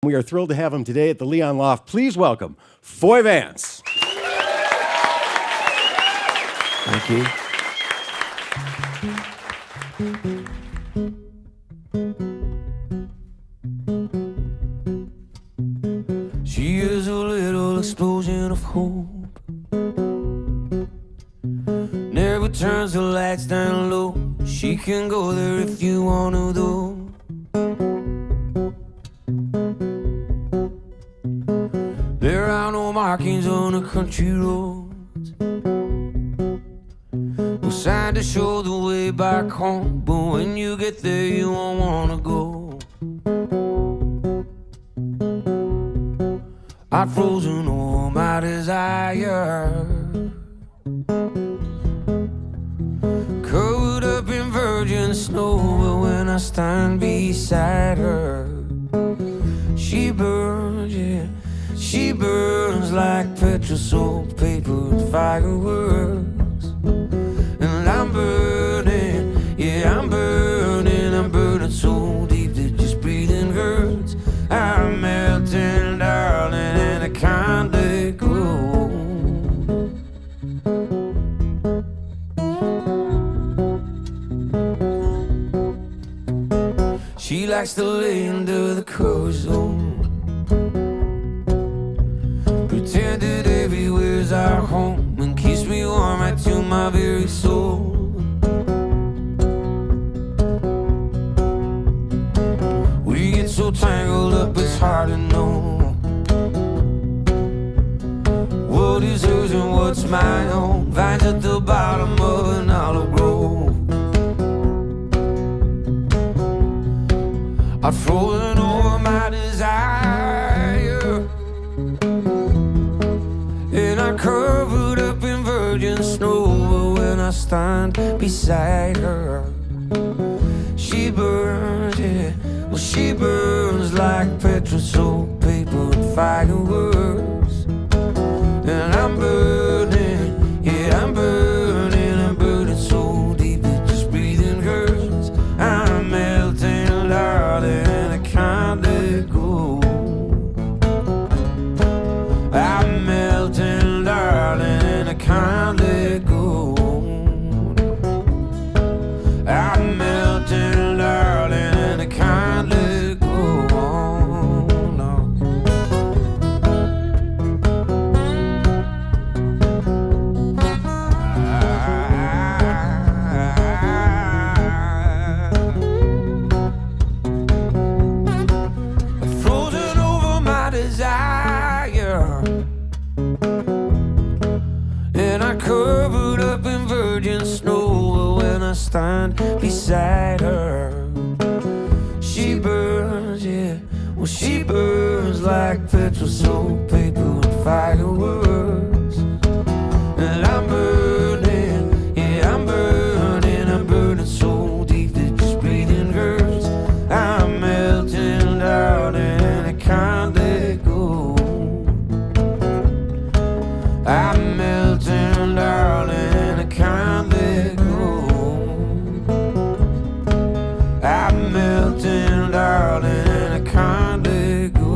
We are thrilled to have him today at the Leon Loft. Please welcome Foy Vance. Thank you. She is a little explosion of hope. Never turns the lights down low. She can go there if you want to, though. There are no markings on the country roads, no sign to show the way back home. But when you get there, you won't wanna go. I've frozen all my desire, covered up in virgin snow. But when I stand beside her, she burns, yeah. She burns like petrol, soap, paper, and fireworks. And I'm burning, yeah, I'm burning so deep that just breathing hurts. I'm melting, darling, and I can't let go. She likes to lay under the covers, though. Pretend that everywhere's our home and keeps me warm right to my very soul. We get so tangled up, it's hard to know what is hers and what's my own. Vines at the bottom of an olive grove. I've frozen over my desire, and I covered up in virgin snow. But when I stand beside her, she burns, yeah. Well, she burns like petrol, soap, paper, and fireworks. And I'm burning, yeah, I'm burning so deep that just breathing hurts. I'm melting, darling, and I can't let go. I'm melting, darling, and I can't let go. I'm melting, darling, and I can't let go. No. I've frozen over my desire, and I covered up in virgin snow. But when I stand beside her, she burns, yeah. Well, she burns like petrol, soap, paper, and fireworks. And I'm burning, yeah, I'm burning so deep that just breathing hurts. I'm melting, darling, and I can't let go. I'm melting, darling, and I can't let go. I'm melting, darling, and I can't let go.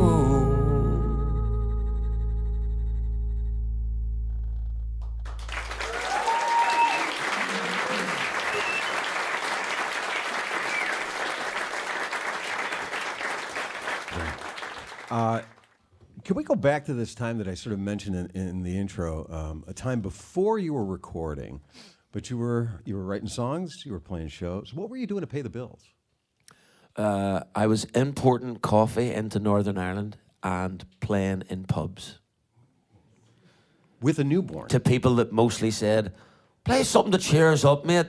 Can we go back to this time that I sort of mentioned in the intro, a time before you were recording, but you were writing songs, you were playing shows. What were you doing to pay the bills? I was importing coffee into Northern Ireland and playing in pubs With a newborn? to people that mostly said, "Play something to cheer us up, mate."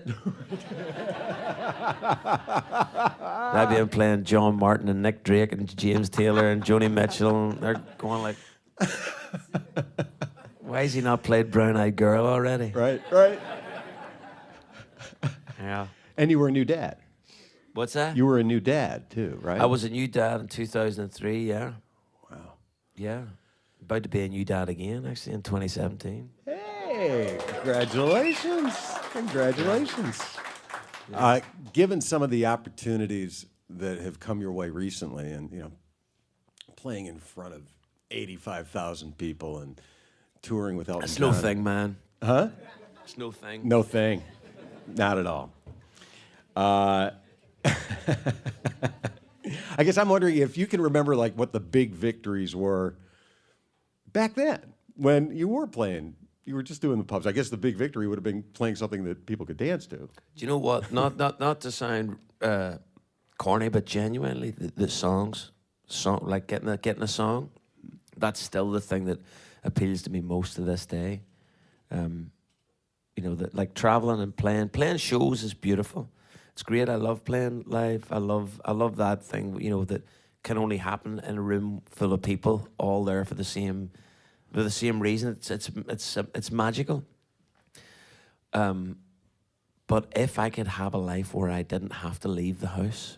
I'd be playing John Martin and Nick Drake and James Taylor and Joni Mitchell, and they're going like, "Why has he not played Brown Eyed Girl already?" Right. Yeah. And you were a new dad. What's that? You were a new dad, too, right? I was a new dad in 2003, yeah. Wow. Yeah. About to be a new dad again, actually, in 2017. Hey, congratulations. Congratulations. Given some of the opportunities that have come your way recently and, playing in front of 85,000 people and touring with Elton It's John. no thing, man. Huh? It's no thing. No thing. Not at all. I guess I'm wondering if you can remember like what the big victories were back then when you were playing. You were just doing the pubs. I guess the big victory would have been playing something that people could dance to. Do you know what? Not to sound corny, but genuinely, the songs, like getting a song, that's still the thing that appeals to me most to this day. You know, that like traveling and playing shows is beautiful. It's great. I love playing live. I love that thing. You know, that can only happen in a room full of people, all there for the same reason. It's magical. But if I could have a life where I didn't have to leave the house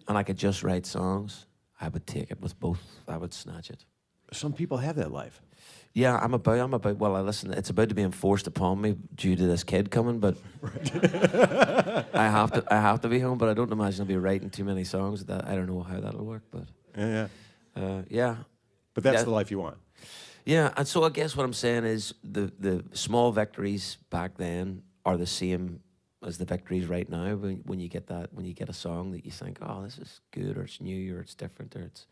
and I could just write songs, I would take it with both. I would snatch it. Some people have that life. Yeah, I'm about. Well, listen, it's about to be enforced upon me due to this kid coming, but I have to be home. But I don't imagine I'll be writing too many songs. That I don't know how that'll work, but yeah. But that's the life you want. Yeah, and so I guess what I'm saying is the small victories back then are the same as the victories right now. When you get a song that you think, oh, this is good, or it's new, or it's different, or it's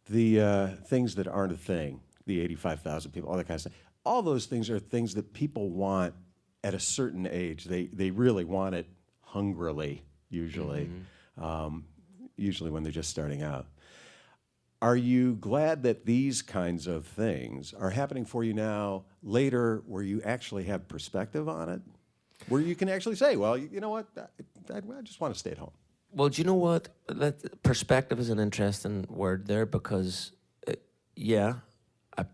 The things that aren't a thing, the 85,000 people, all that kind of stuff. All those things are things that people want at a certain age. They really want it hungrily, usually, usually when they're just starting out. Are you glad that these kinds of things are happening for you now, later, where you actually have perspective on it? Where you can actually say, well, you know what, I just want to stay at home. Well, do you know what? Perspective is an interesting word there because, yeah, I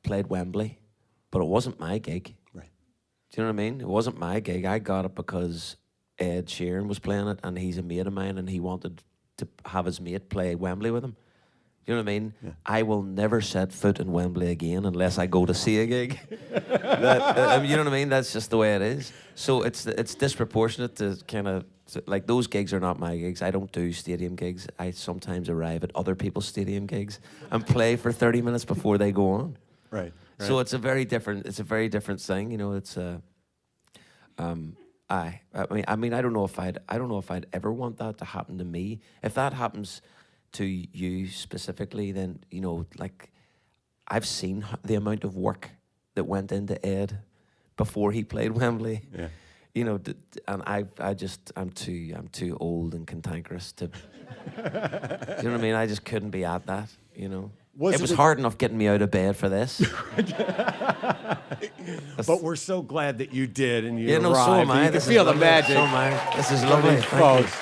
played Wembley, but it wasn't my gig. Right. Do you know what I mean? It wasn't my gig. I got it because Ed Sheeran was playing it, and he's a mate of mine, and he wanted to have his mate play Wembley with him. Do you know what I mean? Yeah. I will never set foot in Wembley again unless I go to see a gig. You know what I mean? That's just the way it is. So it's disproportionate to kind of, like, those gigs are not my gigs. I don't do stadium gigs. I sometimes arrive at other people's stadium gigs and play for 30 minutes before they go on. Right. So it's a very different thing. You know, it's I mean, I don't know if I'd ever want that to happen to me. If that happens to you specifically, then, you know, like, I've seen the amount of work that went into Ed before he played Wembley. Yeah. You know, and I'm too old and cantankerous to. Do you know what I mean? I just couldn't be at that. You know, it was hard enough getting me out of bed for this. But we're so glad that you did, and you arrived. No, so am I. You can feel the magic. So am I. This is lovely. Thank you.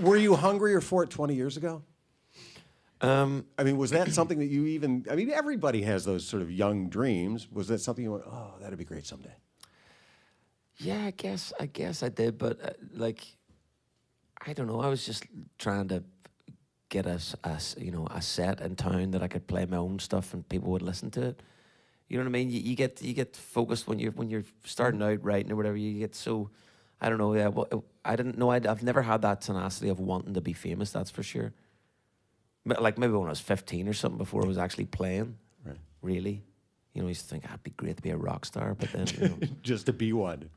Were you hungrier for it 20 years ago? I mean, was that something that you even? I mean, everybody has those sort of young dreams. Was that something you went, oh, that'd be great someday? Yeah, I guess I did, but like, I don't know. I was just trying to get a set in town that I could play my own stuff and people would listen to it. You know what I mean? You get focused when you're starting out writing or whatever. You get so, I don't know. Yeah, well, I didn't know. I've never had that tenacity of wanting to be famous. That's for sure. Like maybe when I was 15 or something, before I was actually playing. Right. Really. You know, I used to think it'd be great to be a rock star, but then, you know, just to be one,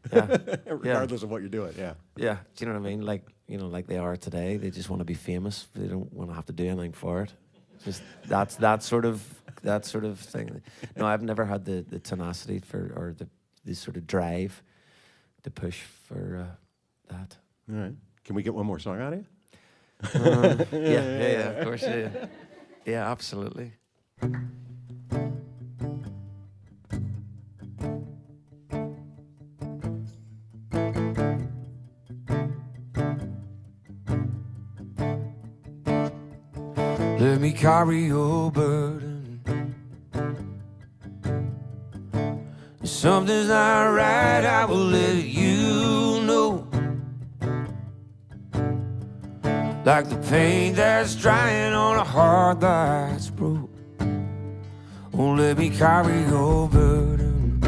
regardless of what you're doing. Yeah, yeah. Do you know what I mean? Like, you know, like they are today. They just want to be famous. They don't want to have to do anything for it. Just that sort of thing. No, I've never had the tenacity for, or the sort of drive to push for that. All right. Can we get one more song out of you? Yeah. Of course, yeah, absolutely. Let me carry your burden. If something's not right, I will let you know. Like the paint that's drying on a heart that's broke. Oh, let me carry your burden.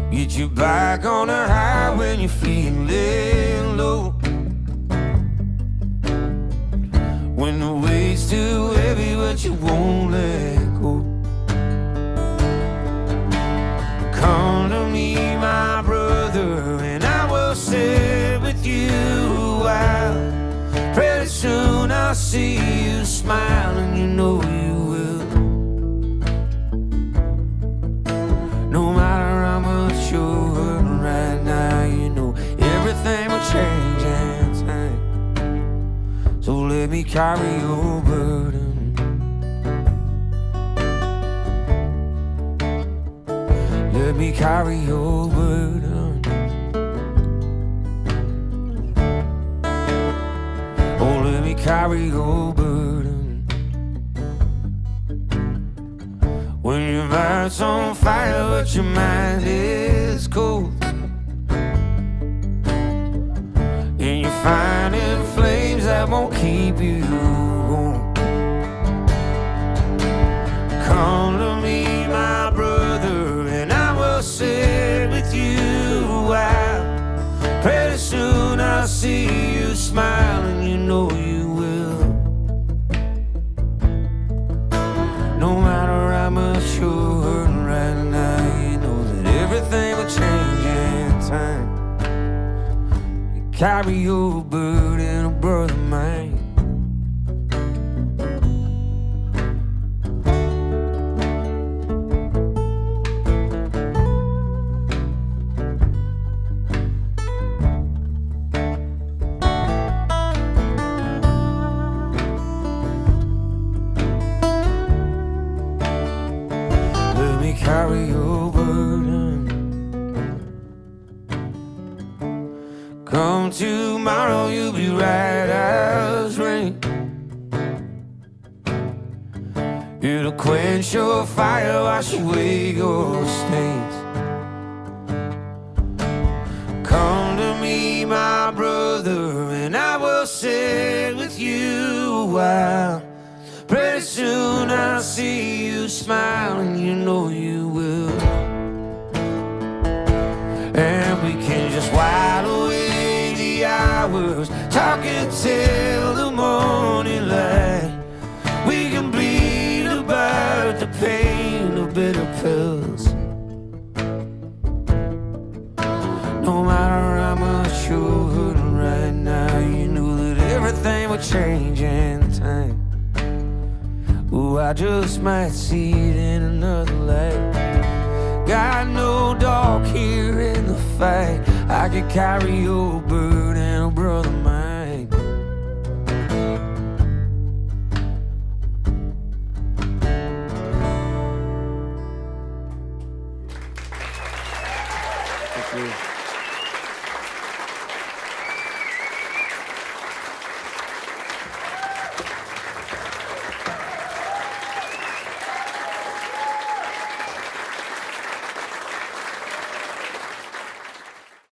Get you back on the high when you're feeling low. but you won't let go. Come to me, my brother, and I will sit with you a while. Pretty soon I'll see you smile, and you know you will. No matter how much you're hurting right now, you know everything will change in time. So let me carry your burden. Let me carry your burden. Oh, let me carry your burden. When your heart's on fire but your mind is cold, and you're finding flames that won't keep you warm, come to me, my brother, and I will sit with you a while. Pretty soon I'll see you smile, and you know you will. No matter how much you're hurting right now, you know that everything will change in time. You carry your burden, a brother mine. Carry your burden. Come tomorrow, you'll be right as rain. It'll quench your fire, wash away your stains. Come to me, my brother, and I will sit with you a while. Pretty soon I'll see you smile, and you know you will. And we can just while away the hours, talking till the morning light. We can bleed about the pain of bitter pills. No matter how much you're hurting right now, you know that everything will change in time. Oh, I just might see it in another light. Got no dog here in the fight. I could carry your burden, oh brother mine. Thank you.